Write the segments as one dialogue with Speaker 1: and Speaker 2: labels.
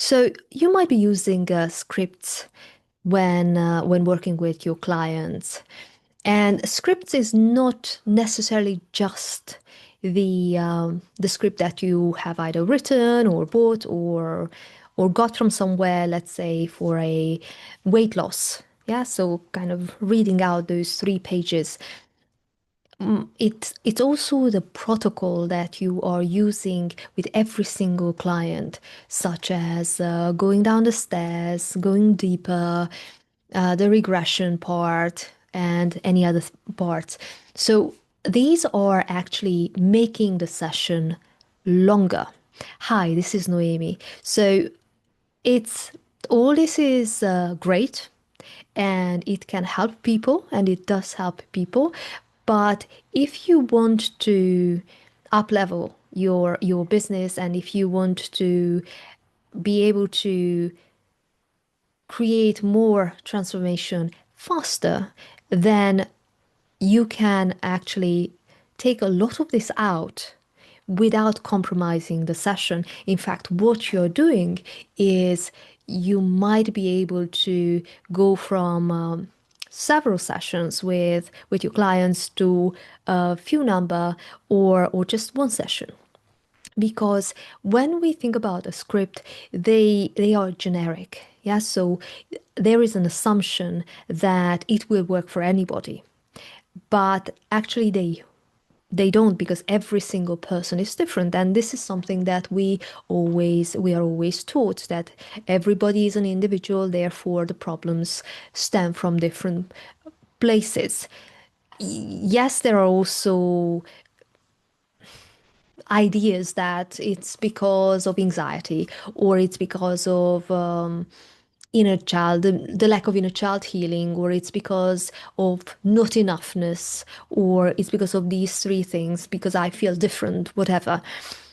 Speaker 1: So you might be using scripts when working with your clients, and scripts is not necessarily just the script that you have either written or bought or got from somewhere, let's say for a weight loss. Yeah, so kind of reading out those 3 pages. It's also the protocol that you are using with every single client, such as going down the stairs, going deeper, the regression part, and any other parts. So these are actually making the session longer. Hi, this is Noemi. So it's all this is great, and it can help people, and it does help people. But if you want to up level your business, and if you want to be able to create more transformation faster, then you can actually take a lot of this out without compromising the session. In fact, what you're doing is you might be able to go from several sessions with your clients to a few number or just one session, because when we think about a script, they are generic. Yeah, so there is an assumption that it will work for anybody, but actually they don't, because every single person is different, and this is something that we are always taught, that everybody is an individual, therefore the problems stem from different places. Yes, there are also ideas that it's because of anxiety, or it's because of inner child, the lack of inner child healing, or it's because of not enoughness, or it's because of these 3 things, because I feel different, whatever.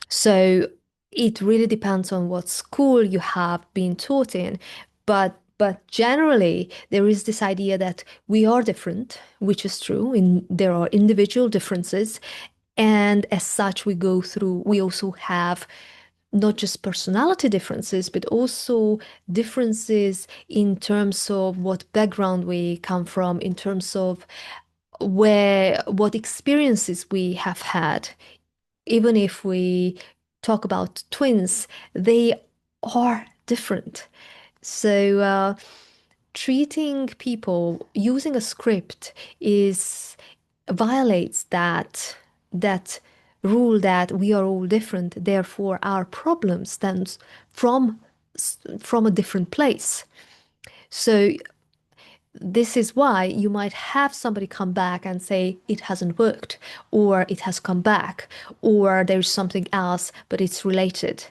Speaker 1: So it really depends on what school you have been taught in. But generally, there is this idea that we are different, which is true. There are individual differences, and as such, we also have not just personality differences, but also differences in terms of what background we come from, in terms of what experiences we have had. Even if we talk about twins, they are different. So, treating people using a script is violates that rule that we are all different. Therefore, our problem stems from from a different place. So this is why you might have somebody come back and say it hasn't worked, or it has come back, or there's something else, but it's related,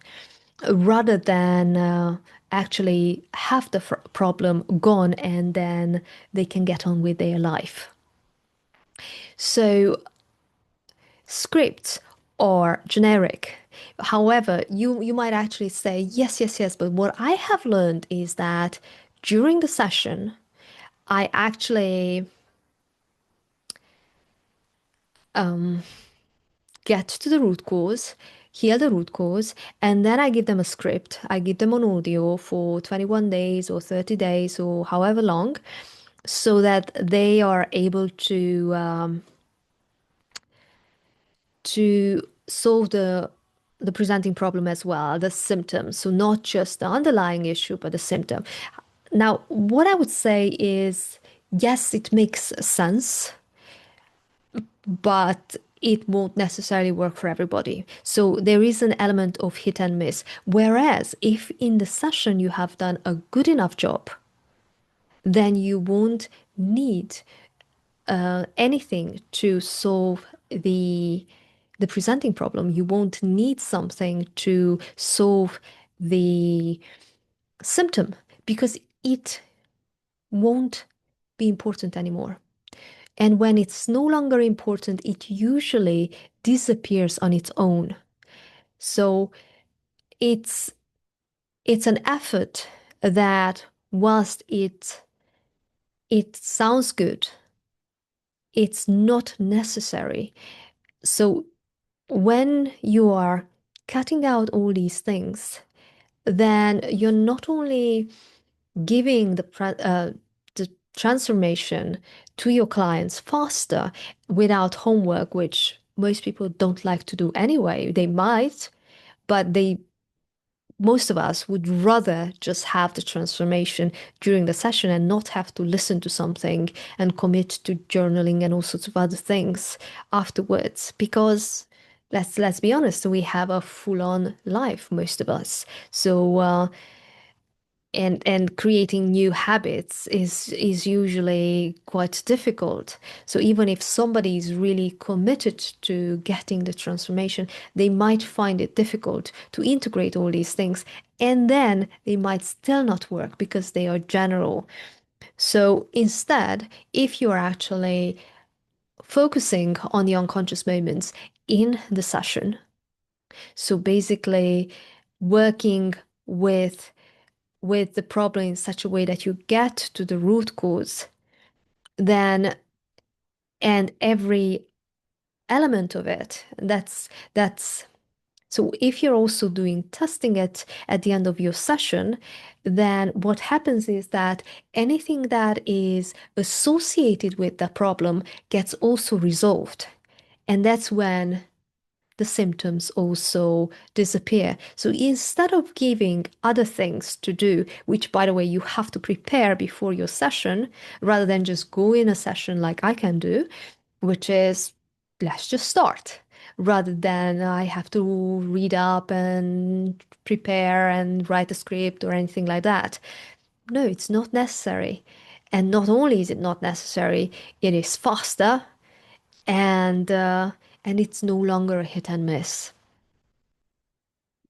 Speaker 1: rather than actually have the problem gone and then they can get on with their life. So scripts are generic. However, you might actually say, yes, yes, yes, but what I have learned is that during the session, I actually get to the root cause, heal the root cause, and then I give them a script. I give them an audio for 21 days or 30 days or however long, so that they are able to solve the presenting problem as well, the symptoms. So not just the underlying issue, but the symptom. Now, what I would say is, yes, it makes sense, but it won't necessarily work for everybody. So there is an element of hit and miss. Whereas if in the session you have done a good enough job, then you won't need anything to solve the presenting problem. You won't need something to solve the symptom, because it won't be important anymore. And when it's no longer important, it usually disappears on its own. So it's it's an effort that, whilst it sounds good, it's not necessary. So when you are cutting out all these things, then you're not only giving the transformation to your clients faster without homework, which most people don't like to do anyway. They might, but most of us would rather just have the transformation during the session and not have to listen to something and commit to journaling and all sorts of other things afterwards, because let's be honest, we have a full-on life, most of us. So and creating new habits is usually quite difficult. So even if somebody is really committed to getting the transformation, they might find it difficult to integrate all these things, and then they might still not work because they are general. So instead, if you are actually focusing on the unconscious moments in the session, so basically working with with the problem in such a way that you get to the root cause, then and every element of it, that's so if you're also doing testing it at the end of your session, then what happens is that anything that is associated with the problem gets also resolved. And that's when the symptoms also disappear. So instead of giving other things to do, which by the way, you have to prepare before your session, rather than just go in a session like I can do, which is let's just start, rather than I have to read up and prepare and write a script or anything like that. No, it's not necessary. And not only is it not necessary, it is faster, and it's no longer a hit and miss.